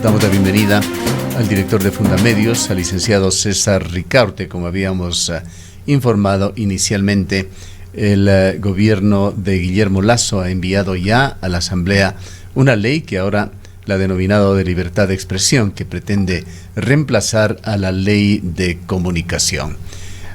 damos la bienvenida al director de Fundamedios, al licenciado César Ricaurte. Como habíamos informado inicialmente, el gobierno de Guillermo Lasso ha enviado ya a la Asamblea una ley que ahora la ha denominado de libertad de expresión, que pretende reemplazar a la ley de comunicación.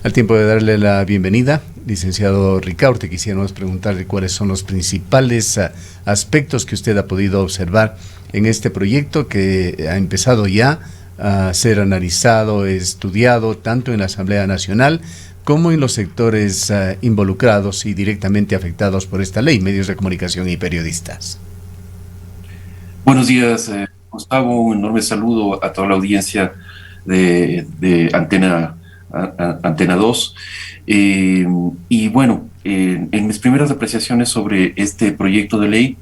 Al tiempo de darle la bienvenida, licenciado Ricaurte, quisiéramos preguntarle cuáles son los principales aspectos que usted ha podido observar en este proyecto que ha empezado ya a ser analizado, estudiado tanto en la Asamblea Nacional como en los sectores involucrados y directamente afectados por esta ley, medios de comunicación y periodistas. Buenos días, Gustavo. Un enorme saludo a toda la audiencia de Antena 2. Y bueno, en mis primeras apreciaciones sobre este proyecto de ley,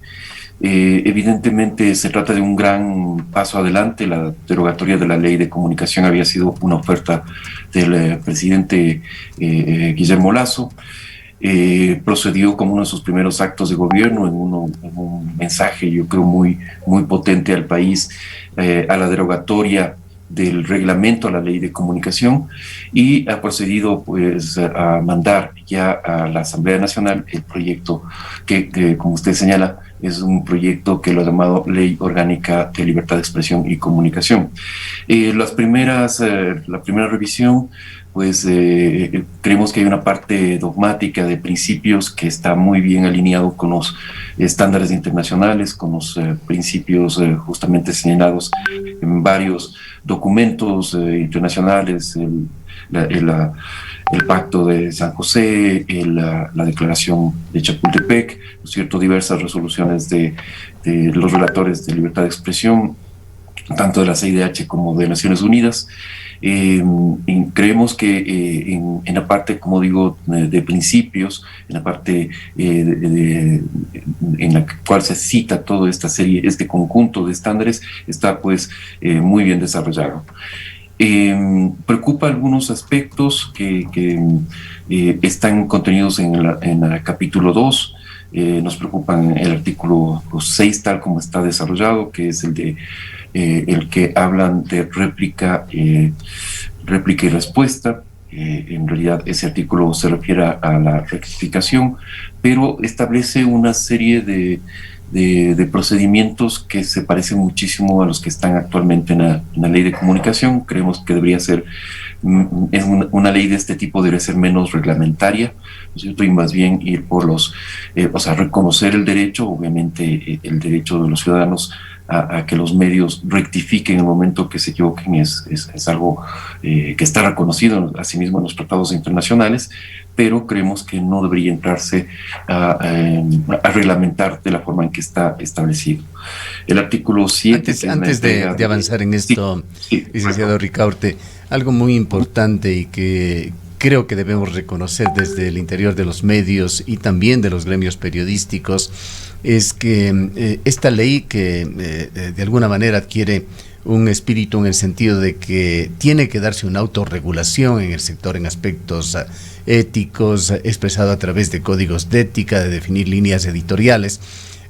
evidentemente se trata de un gran paso adelante. La derogatoria de la ley de comunicación había sido una oferta del presidente Guillermo Lasso. Procedió como uno de sus primeros actos de gobierno en un mensaje, yo creo, muy potente al país, a la derogatoria del reglamento a la ley de comunicación, y ha procedido pues a mandar ya a la Asamblea Nacional el proyecto que como usted señala, es un proyecto que lo ha llamado Ley Orgánica de Libertad de Expresión y Comunicación. La primera revisión, pues creemos que hay una parte dogmática de principios que está muy bien alineado con los estándares internacionales, con los principios justamente señalados en varios documentos internacionales, el Pacto de San José, la Declaración de Chapultepec, ¿no es cierto?, diversas resoluciones de los relatores de libertad de expresión, tanto de la CIDH como de Naciones Unidas. Creemos que en la parte, como digo, de principios, en la parte en la cual se cita toda esta serie, este conjunto de estándares, está pues muy bien desarrollado. Preocupa algunos aspectos que están contenidos en el capítulo 2. Nos preocupan el artículo 6 tal como está desarrollado, que es el que hablan de réplica y respuesta. En realidad ese artículo se refiere a la rectificación, pero establece una serie de procedimientos que se parecen muchísimo a los que están actualmente en la ley de comunicación. Creemos que debería ser, una ley de este tipo debería ser menos reglamentaria, ¿no es cierto?, y más bien ir por reconocer el derecho, obviamente el derecho de los ciudadanos a que los medios rectifiquen en el momento que se equivoquen, es algo que está reconocido asimismo en los tratados internacionales, pero creemos que no debería entrarse a reglamentar de la forma en que está establecido. El artículo 7... Antes de avanzar en esto, sí, licenciado Ricaurte, algo muy importante y que creo que debemos reconocer desde el interior de los medios y también de los gremios periodísticos, es que esta ley que de alguna manera adquiere un espíritu en el sentido de que tiene que darse una autorregulación en el sector en aspectos éticos, expresado a través de códigos de ética, de definir líneas editoriales.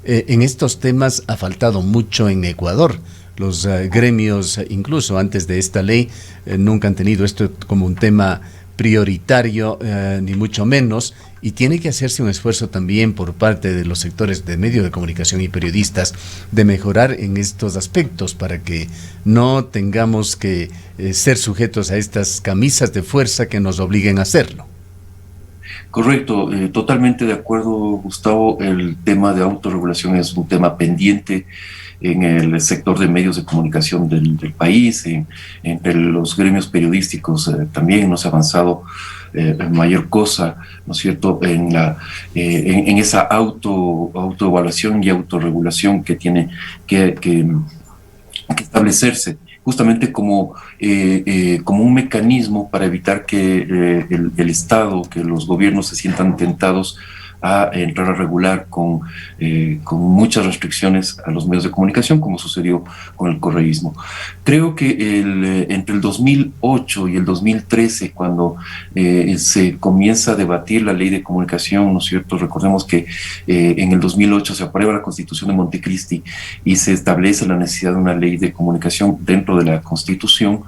En estos temas ha faltado mucho en Ecuador. Los gremios, incluso antes de esta ley, nunca han tenido esto como un tema prioritario, ni mucho menos, y tiene que hacerse un esfuerzo también por parte de los sectores de medios de comunicación y periodistas de mejorar en estos aspectos para que no tengamos que ser sujetos a estas camisas de fuerza que nos obliguen a hacerlo. Correcto, totalmente de acuerdo, Gustavo. El tema de autorregulación es un tema pendiente en el sector de medios de comunicación del país, entre los gremios periodísticos también no se ha avanzado mayor cosa, ¿no es cierto?, en esa autoevaluación y autorregulación que tiene que establecerse, justamente como un mecanismo para evitar que el Estado, que los gobiernos se sientan tentados a entrar a regular con muchas restricciones a los medios de comunicación, como sucedió con el correísmo. Creo que entre el 2008 y el 2013, cuando se comienza a debatir la ley de comunicación, ¿no es cierto? Recordemos que en el 2008 se aprueba la Constitución de Montecristi y se establece la necesidad de una ley de comunicación dentro de la Constitución,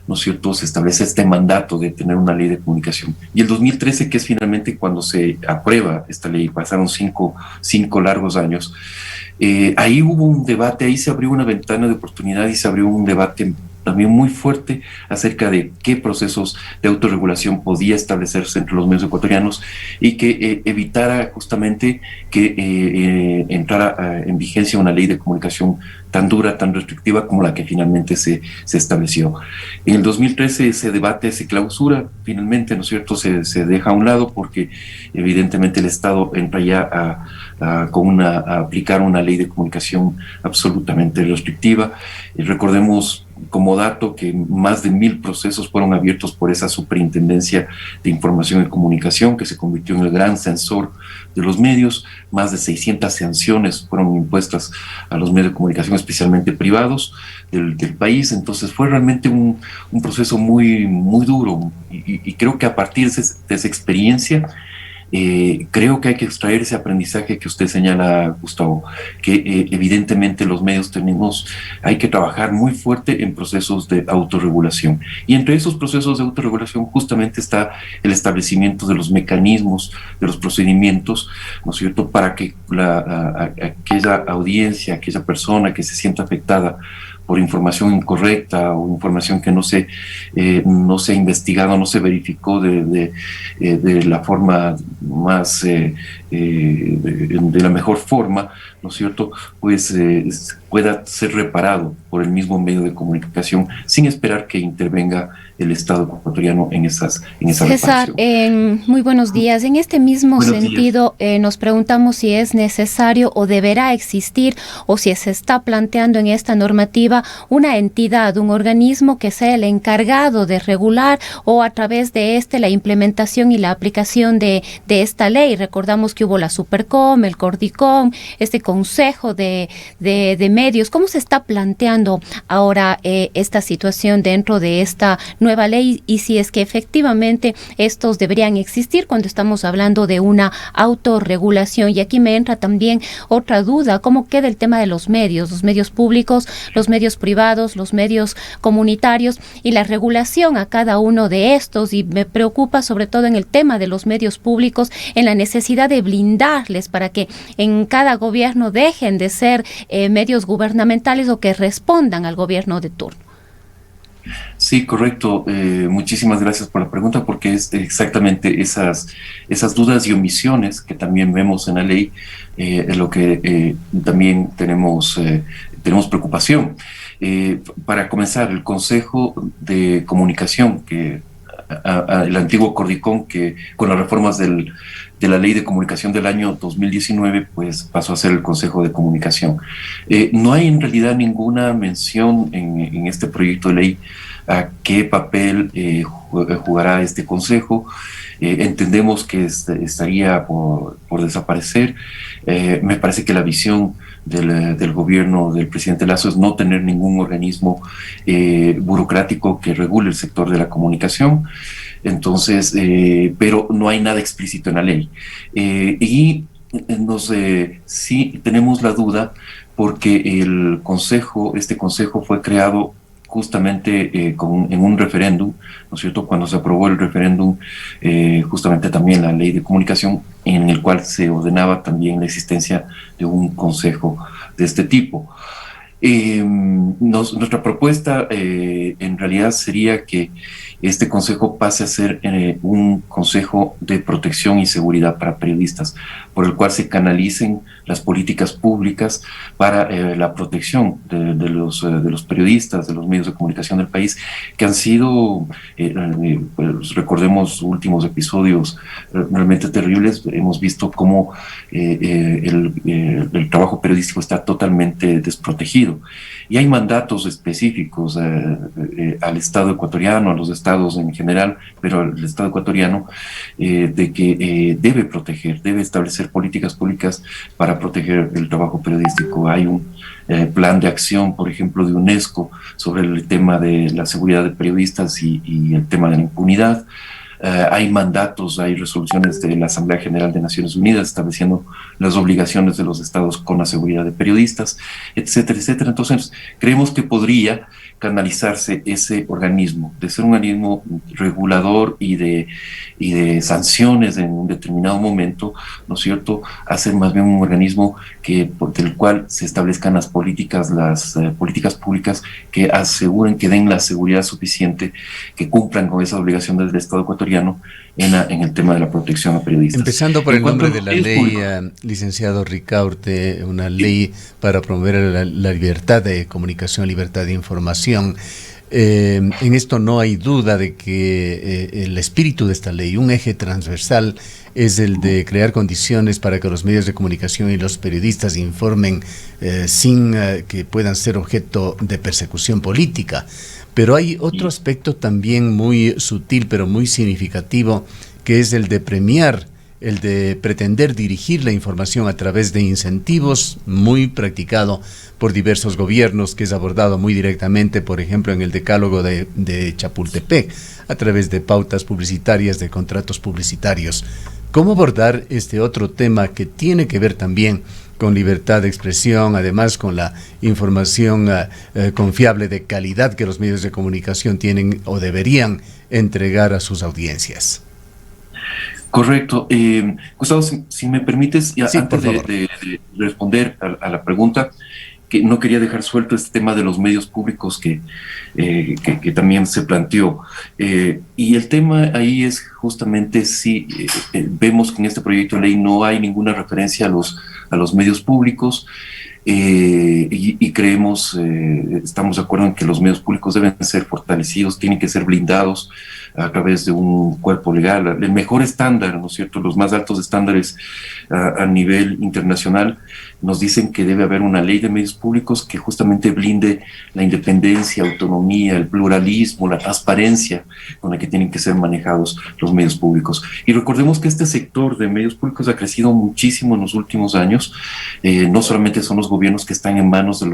¿no es cierto? Se establece este mandato de tener una ley de comunicación. Y el 2013, que es finalmente cuando se aprueba esta ley, pasaron cinco largos años, ahí hubo un debate, ahí se abrió una ventana de oportunidad y se abrió un debate también muy fuerte acerca de qué procesos de autorregulación podía establecerse entre los medios ecuatorianos y que evitara justamente que entrara en vigencia una ley de comunicación tan dura, tan restrictiva como la que finalmente se estableció. En el 2013 ese debate se clausura, finalmente, ¿no es cierto?, se deja a un lado porque evidentemente el Estado entra ya a aplicar una ley de comunicación absolutamente restrictiva. Recordemos como dato que más de 1,000 procesos fueron abiertos por esa Superintendencia de Información y Comunicación, que se convirtió en el gran censor de los medios. Más de 600 sanciones fueron impuestas a los medios de comunicación, especialmente privados del país. Entonces fue realmente un proceso muy, muy duro y creo que a partir de esa experiencia creo que hay que extraer ese aprendizaje que usted señala, Gustavo, que evidentemente los medios hay que trabajar muy fuerte en procesos de autorregulación. Y entre esos procesos de autorregulación justamente está el establecimiento de los mecanismos, de los procedimientos, ¿no es cierto?, para que aquella audiencia, aquella persona que se sienta afectada por información incorrecta o información que no se ha investigado, no se verificó de la forma más, de la mejor forma, ¿no es cierto?, pues pueda ser reparado por el mismo medio de comunicación sin esperar que intervenga el Estado ecuatoriano en esa César, muy buenos días. En este mismo sentido, nos preguntamos si es necesario o deberá existir o si se está planteando en esta normativa una entidad, un organismo que sea el encargado de regular o a través de la implementación y la aplicación de esta ley. Recordamos que hubo la Supercom, el Cordicom, este Consejo de Medios. ¿Cómo se está planteando ahora esta situación dentro de esta nueva ley y si es que efectivamente estos deberían existir cuando estamos hablando de una autorregulación? Y aquí me entra también otra duda: ¿cómo queda el tema de los medios públicos, los medios privados, los medios comunitarios y la regulación a cada uno de estos? Y me preocupa sobre todo en el tema de los medios públicos, en la necesidad de blindarles para que en cada gobierno dejen de ser medios gubernamentales o que respondan al gobierno de turno. Sí, correcto. Muchísimas gracias por la pregunta, porque es exactamente esas dudas y omisiones que también vemos en la ley, en lo que también tenemos preocupación. Para comenzar, el Consejo de Comunicación, que el antiguo Cordicom, que con las reformas de la Ley de Comunicación del año 2019, pues pasó a ser el Consejo de Comunicación. No hay en realidad ninguna mención en este proyecto de ley a qué papel jugará este Consejo. Entendemos que estaría por desaparecer. Me parece que la visión del gobierno del presidente Lasso es no tener ningún organismo burocrático que regule el sector de la comunicación. Entonces, pero no hay nada explícito en la ley. Y sí tenemos la duda porque este consejo fue creado justamente en un referéndum, ¿no es cierto?, cuando se aprobó el referéndum, justamente también la ley de comunicación, en el cual se ordenaba también la existencia de un consejo de este tipo. Nuestra propuesta en realidad sería que este consejo pase a ser un consejo de protección y seguridad para periodistas, por el cual se canalicen las políticas públicas para la protección de los periodistas, de los medios de comunicación del país, que han sido, pues, recordemos últimos episodios realmente terribles. Hemos visto cómo el trabajo periodístico está totalmente desprotegido. sentido. Y hay mandatos específicos al Estado ecuatoriano, a los estados en general, pero al Estado ecuatoriano, de que debe proteger, debe establecer políticas públicas para proteger el trabajo periodístico. Hay un plan de acción, por ejemplo, de UNESCO sobre el tema de la seguridad de periodistas y el tema de la impunidad. Hay mandatos, hay resoluciones de la Asamblea General de Naciones Unidas estableciendo las obligaciones de los estados con la seguridad de periodistas, etcétera, etcétera. Entonces, creemos que podría canalizarse ese organismo, de ser un organismo regulador y de sanciones en un determinado momento, ¿no es cierto?, a ser más bien un organismo del cual se establezcan las políticas públicas que aseguren, que den la seguridad suficiente, que cumplan con esa obligación del Estado ecuatoriano en el tema de la protección a periodistas. Empezando por el nombre de la ley, licenciado Ricaurte, una ley para promover la libertad de comunicación, libertad de información. En esto no hay duda de que el espíritu de esta ley, un eje transversal, es el de crear condiciones para que los medios de comunicación y los periodistas informen sin que puedan ser objeto de persecución política. Pero hay otro aspecto también muy sutil, pero muy significativo, que es el de premiar, el de pretender dirigir la información a través de incentivos, muy practicado por diversos gobiernos, que es abordado muy directamente, por ejemplo, en el decálogo de Chapultepec, a través de pautas publicitarias, de contratos publicitarios. ¿Cómo abordar este otro tema que tiene que ver también con libertad de expresión, además con la información confiable de calidad que los medios de comunicación tienen o deberían entregar a sus audiencias? Correcto. Gustavo, si me permites, sí, antes de responder a la pregunta, que no quería dejar suelto este tema de los medios públicos que también se planteó. Y el tema ahí es justamente si vemos que en este proyecto de ley no hay ninguna referencia a los medios públicos, y creemos, estamos de acuerdo en que los medios públicos deben ser fortalecidos, tienen que ser blindados a través de un cuerpo legal, el mejor estándar, ¿no es cierto?, los más altos estándares a nivel internacional nos dicen que debe haber una ley de medios públicos que justamente blinde la independencia, autonomía, el pluralismo, la transparencia con la que tienen que ser manejados los medios públicos. Y recordemos que este sector de medios públicos ha crecido muchísimo en los últimos años. No solamente son los gobiernos que están en manos del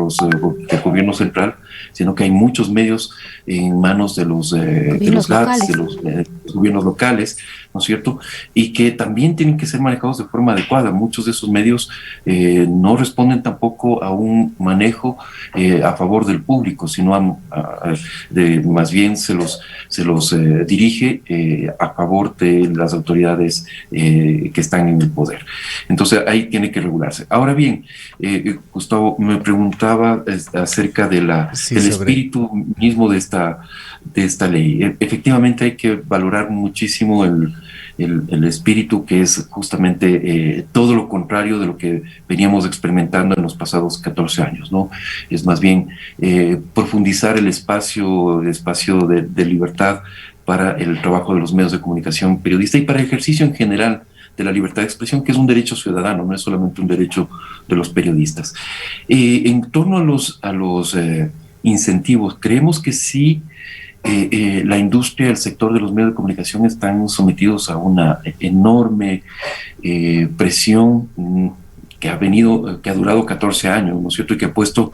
gobierno central, sino que hay muchos medios en manos de los GATS, de los gobiernos locales, ¿no es cierto? Y que también tienen que ser manejados de forma adecuada. Muchos de esos medios no responden tampoco a un manejo a favor del público, sino más bien se los dirige a favor de las autoridades que están en el poder. Entonces ahí tiene que regularse. Ahora bien, Gustavo me preguntaba acerca del espíritu mismo de esta ley. Efectivamente hay que valorar muchísimo el espíritu, que es justamente todo lo contrario de lo que veníamos experimentando en los pasados 14 años, ¿no? Es más bien profundizar el espacio de libertad para el trabajo de los medios de comunicación periodista y para el ejercicio en general de la libertad de expresión, que es un derecho ciudadano, no es solamente un derecho de los periodistas. En torno a los incentivos, creemos que sí, la industria, el sector de los medios de comunicación están sometidos a una enorme presión que ha durado 14 años, ¿no es cierto?, y que ha puesto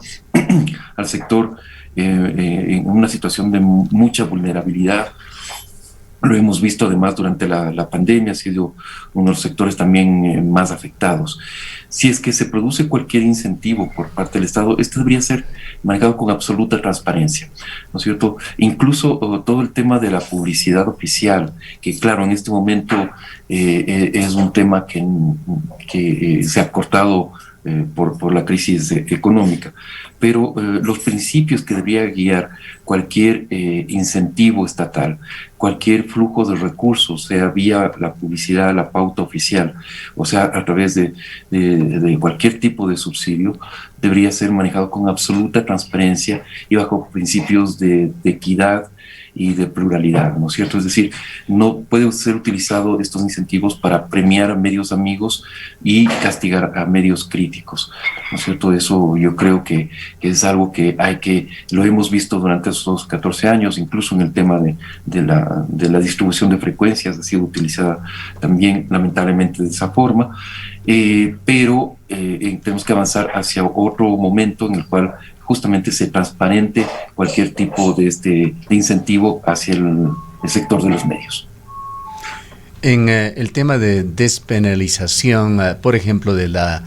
al sector en una situación de mucha vulnerabilidad. Lo hemos visto además durante la pandemia, ha sido uno de los sectores también más afectados. Si es que se produce cualquier incentivo por parte del Estado, esto debería ser manejado con absoluta transparencia, ¿no es cierto? Incluso todo el tema de la publicidad oficial, que claro, en este momento es un tema que se ha cortado por la crisis económica, pero los principios que debería guiar cualquier incentivo estatal, cualquier flujo de recursos, sea vía la publicidad, la pauta oficial, o sea, a través de cualquier tipo de subsidio, debería ser manejado con absoluta transparencia y bajo principios de equidad y de pluralidad, ¿no es cierto? Es decir, no puede ser utilizado estos incentivos para premiar a medios amigos y castigar a medios críticos, ¿no es cierto? Eso yo creo que es algo que lo hemos visto durante estos 14 años, incluso en el tema de la distribución de frecuencias, ha sido utilizada también lamentablemente de esa forma, pero tenemos que avanzar hacia otro momento en el cual justamente se transparente cualquier tipo de incentivo hacia el sector de los medios. En el tema de despenalización, por ejemplo, de la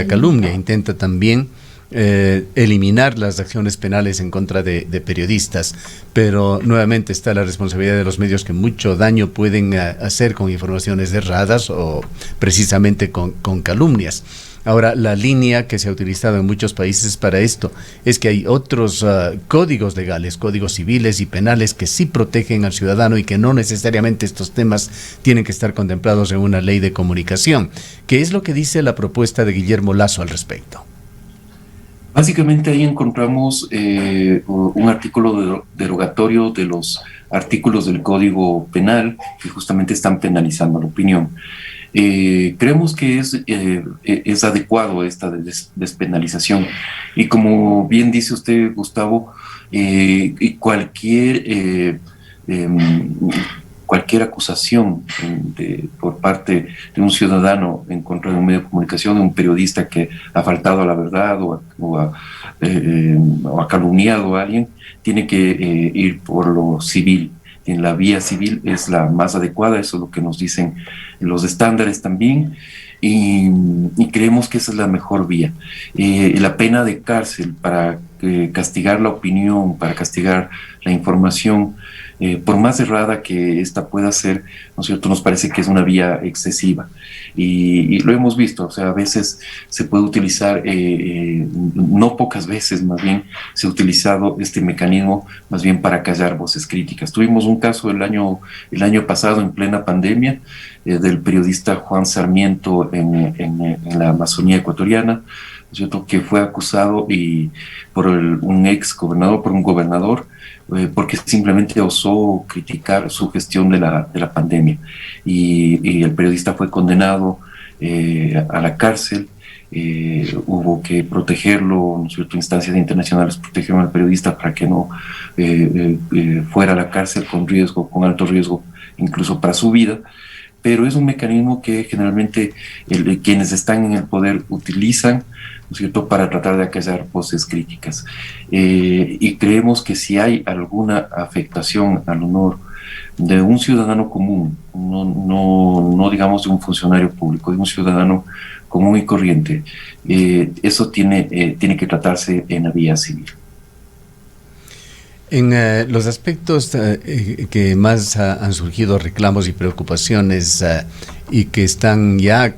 calumnia, intenta también eliminar las acciones penales en contra de periodistas, pero nuevamente está la responsabilidad de los medios, que mucho daño pueden hacer con informaciones erradas o precisamente con calumnias. Ahora, la línea que se ha utilizado en muchos países para esto es que hay otros códigos legales, códigos civiles y penales, que sí protegen al ciudadano y que no necesariamente estos temas tienen que estar contemplados en una ley de comunicación. ¿Qué es lo que dice la propuesta de Guillermo Lasso al respecto? Básicamente ahí encontramos un artículo derogatorio de los artículos del Código Penal que justamente están penalizando la opinión. Creemos que es adecuado esta despenalización, y como bien dice usted, Gustavo, cualquier acusación por parte de un ciudadano en contra de un medio de comunicación, de un periodista que ha faltado a la verdad o ha calumniado a alguien, tiene que ir por lo civil. En la vía civil es la más adecuada, eso es lo que nos dicen los estándares también, y creemos que esa es la mejor vía. La pena de cárcel para castigar la opinión, para castigar la información, por más errada que esta pueda ser, ¿no es cierto?, nos parece que es una vía excesiva. Y lo hemos visto, o sea, a veces se puede utilizar, no pocas veces más bien, se ha utilizado este mecanismo más bien para callar voces críticas. Tuvimos un caso el año pasado, en plena pandemia, del periodista Juan Sarmiento en la Amazonía ecuatoriana, ¿no es cierto?, que fue acusado por un gobernador, porque simplemente osó criticar su gestión de la pandemia. Y el periodista fue condenado a la cárcel. Hubo que protegerlo, ¿no es cierto?, instancias internacionales protegieron al periodista para que no fuera a la cárcel con alto riesgo, incluso para su vida. Pero es un mecanismo que generalmente quienes están en el poder utilizan, ¿no es cierto?, para tratar de acallar voces críticas. Y creemos que si hay alguna afectación al honor de un ciudadano común, no digamos de un funcionario público, de un ciudadano común y corriente, eso tiene que tratarse en la vía civil. En los aspectos que más han surgido reclamos y preocupaciones y que están ya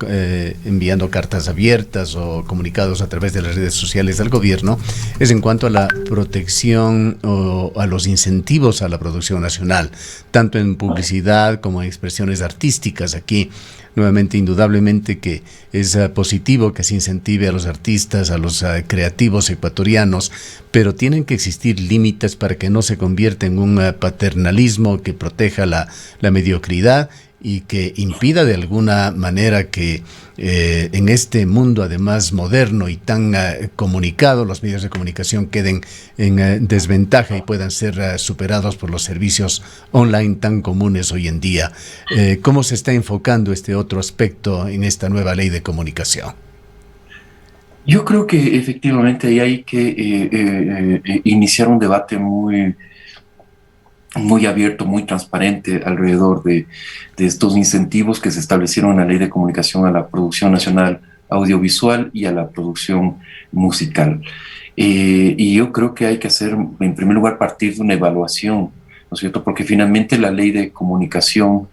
enviando cartas abiertas o comunicados a través de las redes sociales al gobierno, es en cuanto a la protección o a los incentivos a la producción nacional, tanto en publicidad como en expresiones artísticas. Aquí nuevamente, indudablemente que es positivo que se incentive a los artistas, a los creativos ecuatorianos, pero tienen que existir límites para que no se convierta en un paternalismo que proteja la mediocridad y que impida de alguna manera que en este mundo además moderno y tan comunicado, los medios de comunicación queden en desventaja y puedan ser superados por los servicios online tan comunes hoy en día. ¿Cómo se está enfocando este otro aspecto en esta nueva ley de comunicación? Yo creo que efectivamente ahí hay que iniciar un debate muy abierto, muy transparente alrededor de estos incentivos que se establecieron en la Ley de Comunicación a la producción nacional audiovisual y a la producción musical. Y yo creo que hay que hacer, en primer lugar, partir de una evaluación, ¿no es cierto?, porque finalmente la Ley de Comunicación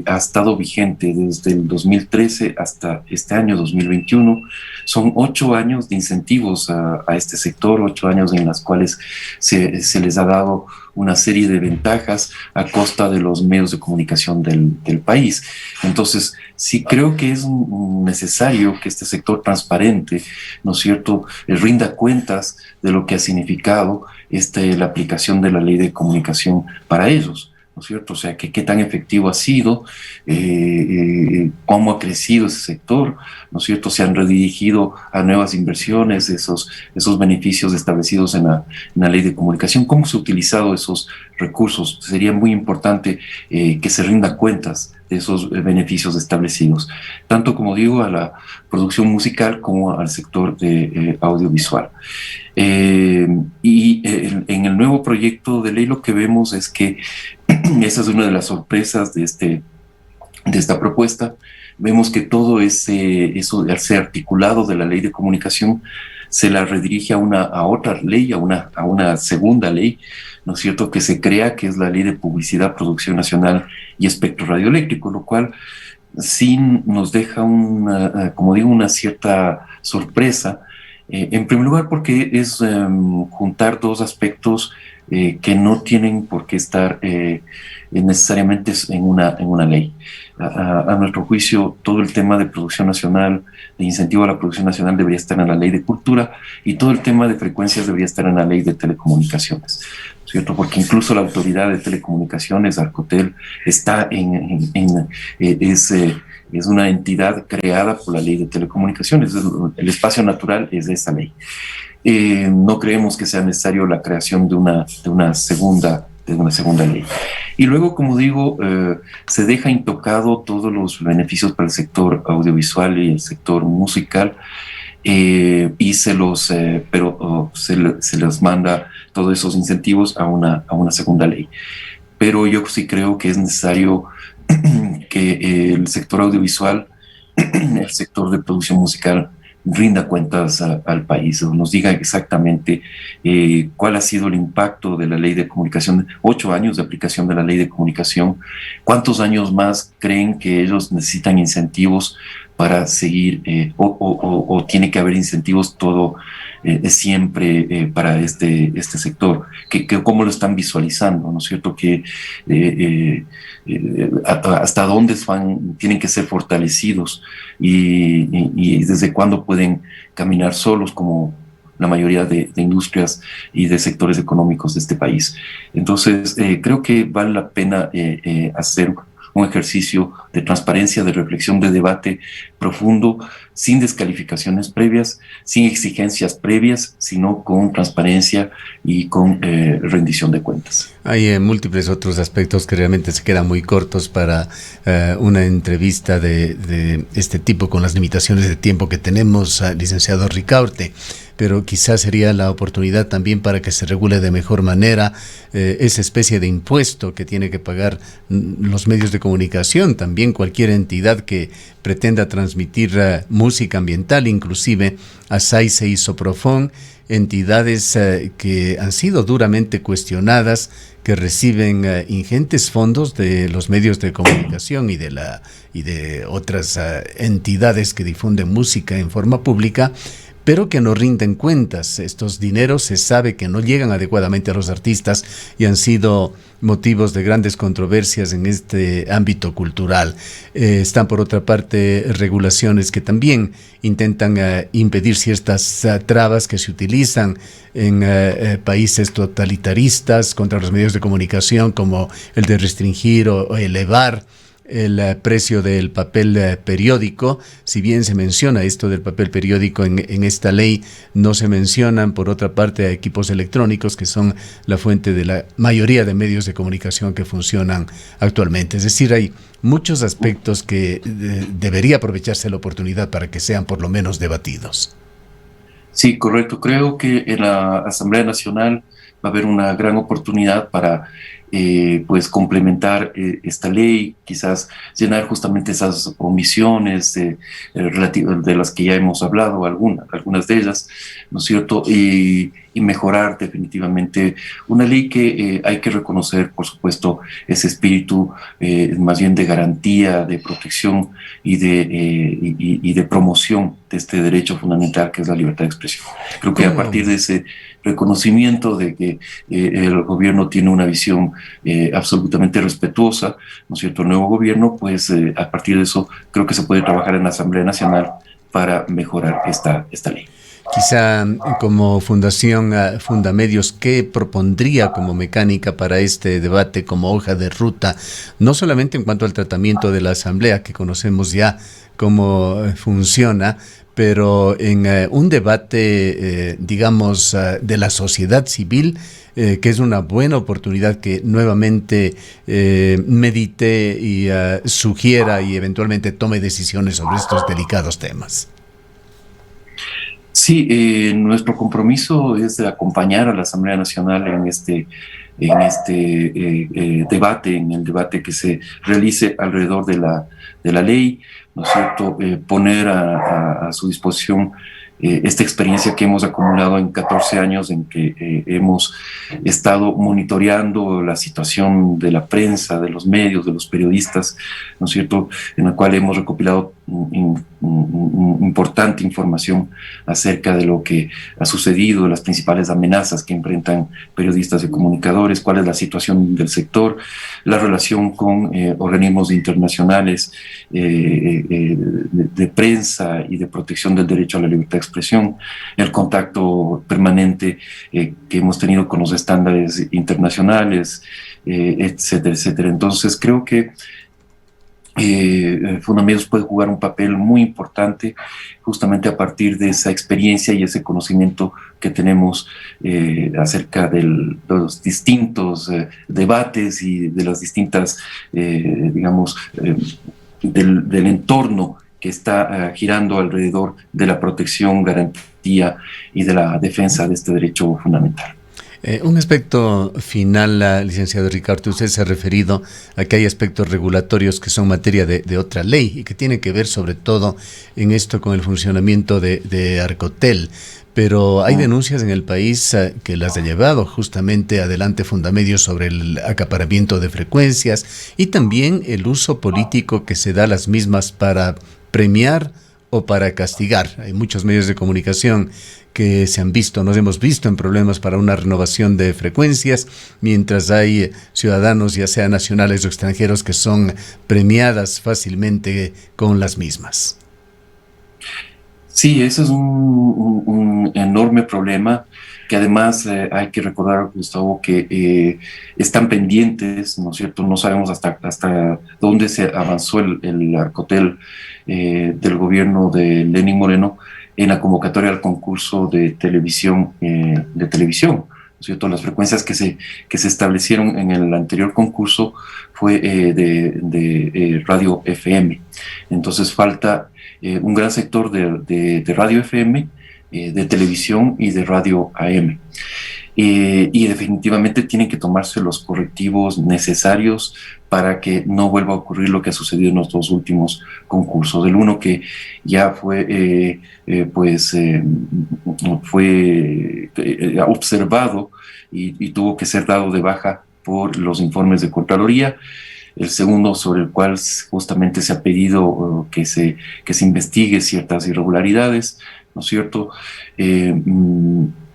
ha estado vigente desde el 2013 hasta este año 2021. son 8 años de incentivos a este sector, 8 años en las cuales se les ha dado una serie de ventajas a costa de los medios de comunicación del país. Entonces, sí creo que es necesario que este sector transparente, ¿no es cierto?, rinda cuentas de lo que ha significado la aplicación de la ley de comunicación para ellos, ¿no es cierto? O sea, que qué tan efectivo ha sido, cómo ha crecido ese sector, ¿no es cierto? Se han redirigido a nuevas inversiones esos beneficios establecidos en la ley de comunicación, cómo se han utilizado esos recursos. Sería muy importante que se rinda cuentas de esos beneficios establecidos, tanto, como digo, a la producción musical como al sector audiovisual. En el nuevo proyecto de ley lo que vemos es que esa es una de las sorpresas de esta propuesta. Vemos que todo eso, al ser articulado de la ley de comunicación, se la redirige a otra ley, a una segunda ley, ¿no es cierto?, que se crea, que es la Ley de Publicidad, Producción Nacional y Espectro Radioeléctrico, lo cual sí nos deja como digo, una cierta sorpresa. En primer lugar, porque es juntar dos aspectos que no tienen por qué estar necesariamente en una ley. A nuestro juicio, todo el tema de producción nacional, de incentivo a la producción nacional, debería estar en la ley de cultura, y todo el tema de frecuencias debería estar en la ley de telecomunicaciones, ¿cierto? Porque incluso la autoridad de telecomunicaciones, Arcotel, está es una entidad creada por la ley de telecomunicaciones. El espacio natural es de esa ley. No creemos que sea necesario la creación de una segunda ley. Y luego, como digo, se deja intocado todos los beneficios para el sector audiovisual y el sector musical, y se les manda todos esos incentivos a una segunda ley. Pero yo sí creo que es necesario que el sector audiovisual, el sector de producción musical, rinda cuentas al país, o nos diga exactamente cuál ha sido el impacto de la ley de comunicación, 8 años de aplicación de la ley de comunicación, cuántos años más creen que ellos necesitan incentivos para seguir, o tiene que haber incentivos siempre para este sector, cómo lo están visualizando, ¿no es cierto?, hasta dónde tienen que ser fortalecidos, y desde cuándo pueden caminar solos, como la mayoría de industrias y de sectores económicos de este país. Entonces, creo que vale la pena hacer un ejercicio de transparencia, de reflexión, de debate profundo, sin descalificaciones previas, sin exigencias previas, sino con transparencia y con rendición de cuentas. Hay múltiples otros aspectos que realmente se quedan muy cortos para una entrevista de este tipo, con las limitaciones de tiempo que tenemos, licenciado Ricaurte. Pero quizás sería la oportunidad también para que se regule de mejor manera esa especie de impuesto que tiene que pagar los medios de comunicación, también cualquier entidad que pretenda transmitir música ambiental, inclusive ASAICE y Soprofón, entidades que han sido duramente cuestionadas, que reciben ingentes fondos de los medios de comunicación y de otras entidades que difunden música en forma pública, pero que no rinden cuentas. Estos dineros se sabe que no llegan adecuadamente a los artistas y han sido motivos de grandes controversias en este ámbito cultural. Están, por otra parte, regulaciones que también intentan impedir ciertas trabas que se utilizan en países totalitaristas contra los medios de comunicación, como el de restringir o elevar el precio del papel periódico. Si bien se menciona esto del papel periódico en esta ley, no se mencionan, por otra parte, a equipos electrónicos, que son la fuente de la mayoría de medios de comunicación que funcionan actualmente. Es decir, hay muchos aspectos que debería aprovecharse la oportunidad para que sean por lo menos debatidos. Sí, correcto. Creo que en la Asamblea Nacional va a haber una gran oportunidad para pues complementar esta ley, quizás llenar justamente esas omisiones de las que ya hemos hablado, algunas de ellas, ¿no es cierto? Y y mejorar definitivamente una ley que hay que reconocer, por supuesto, ese espíritu más bien de garantía, de protección y de promoción de este derecho fundamental que es la libertad de expresión. Creo que a partir de ese reconocimiento de que el gobierno tiene una visión absolutamente respetuosa, ¿no es cierto?, el nuevo gobierno, pues a partir de eso creo que se puede trabajar en la Asamblea Nacional para mejorar esta ley. Quizá como Fundación Fundamedios, ¿qué propondría como mecánica para este debate, como hoja de ruta? No solamente en cuanto al tratamiento de la Asamblea, que conocemos ya cómo funciona, pero en un debate, digamos, de la sociedad civil, que es una buena oportunidad que nuevamente medite y sugiera y eventualmente tome decisiones sobre estos delicados temas. Sí, nuestro compromiso es de acompañar a la Asamblea Nacional en este debate, en el debate que se realice alrededor de la ley, ¿no es cierto?, poner a su disposición esta experiencia que hemos acumulado en 14 años en que hemos estado monitoreando la situación de la prensa, de los medios, de los periodistas, ¿no es cierto?, en la cual hemos recopilado importante información acerca de lo que ha sucedido, de las principales amenazas que enfrentan periodistas y comunicadores, cuál es la situación del sector, la relación con organismos internacionales de prensa y de protección del derecho a la libertad de expresión, el contacto permanente que hemos tenido con los estándares internacionales, etcétera, etcétera. Entonces creo que Fundamedios puede jugar un papel muy importante justamente a partir de esa experiencia y ese conocimiento que tenemos acerca de los distintos debates y de las distintas, digamos, del entorno que está girando alrededor de la protección, garantía y de la defensa de este derecho fundamental. Un aspecto final, licenciado Ricaurte, usted se ha referido a que hay aspectos regulatorios que son materia de otra ley y que tienen que ver sobre todo en esto con el funcionamiento de Arcotel. Pero hay denuncias en el país que las ha llevado justamente adelante Fundamedios sobre el acaparamiento de frecuencias y también el uso político que se da a las mismas para premiar o para castigar. Hay muchos medios de comunicación que nos hemos visto en problemas para una renovación de frecuencias, mientras hay ciudadanos, ya sean nacionales o extranjeros, que son premiadas fácilmente con las mismas. Sí, ese es un enorme problema que además hay que recordar, Gustavo, que están pendientes, ¿no es cierto? No sabemos hasta dónde se avanzó el Arcotel del gobierno de Lenín Moreno en la convocatoria al concurso de televisión, ¿no es cierto? Las frecuencias que se establecieron en el anterior concurso fue de radio FM. Entonces falta un gran sector de radio FM, de televisión y de radio AM. Y definitivamente tienen que tomarse los correctivos necesarios para que no vuelva a ocurrir lo que ha sucedido en los dos últimos concursos. El uno que ya fue observado y tuvo que ser dado de baja por los informes de Contraloría. El segundo, sobre el cual justamente se ha pedido que se investigue ciertas irregularidades, ¿no es cierto?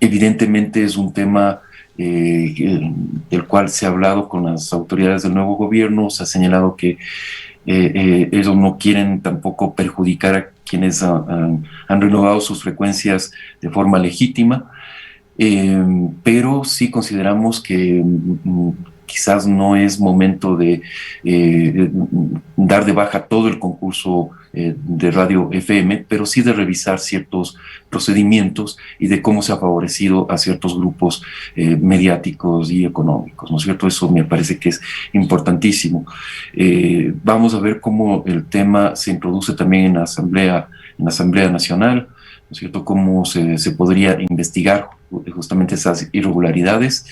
Evidentemente es un tema del cual se ha hablado con las autoridades del nuevo gobierno. Se ha señalado que ellos no quieren tampoco perjudicar a quienes han renovado sus frecuencias de forma legítima, pero sí consideramos que quizás no es momento de dar de baja todo el concurso de radio FM, pero sí de revisar ciertos procedimientos y de cómo se ha favorecido a ciertos grupos mediáticos y económicos, ¿no es cierto? Eso me parece que es importantísimo. Vamos a ver cómo el tema se introduce también en la Asamblea Nacional, ¿no es cierto? Cómo se podría investigar justamente esas irregularidades.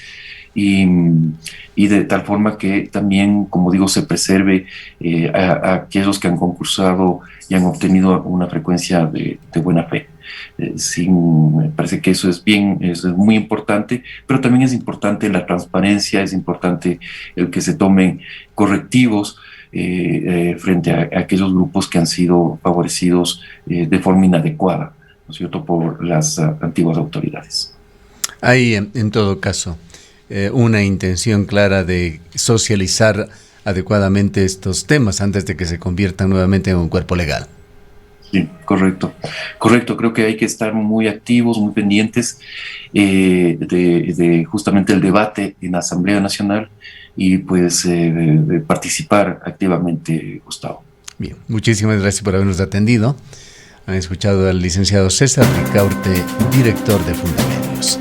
Y de tal forma que también, como digo, se preserve a aquellos que han concursado y han obtenido una frecuencia de buena fe. Me parece que eso es muy importante, pero también es importante la transparencia, es importante el que se tomen correctivos frente a aquellos grupos que han sido favorecidos de forma inadecuada, ¿no es cierto?, por las antiguas autoridades. Hay, en todo caso, una intención clara de socializar adecuadamente estos temas antes de que se conviertan nuevamente en un cuerpo legal. Sí, correcto. Creo que hay que estar muy activos, muy pendientes de justamente el debate en la Asamblea Nacional y pues de participar activamente, Gustavo. Bien, muchísimas gracias por habernos atendido. Han escuchado al licenciado César Ricaurte, director de Fundamedios.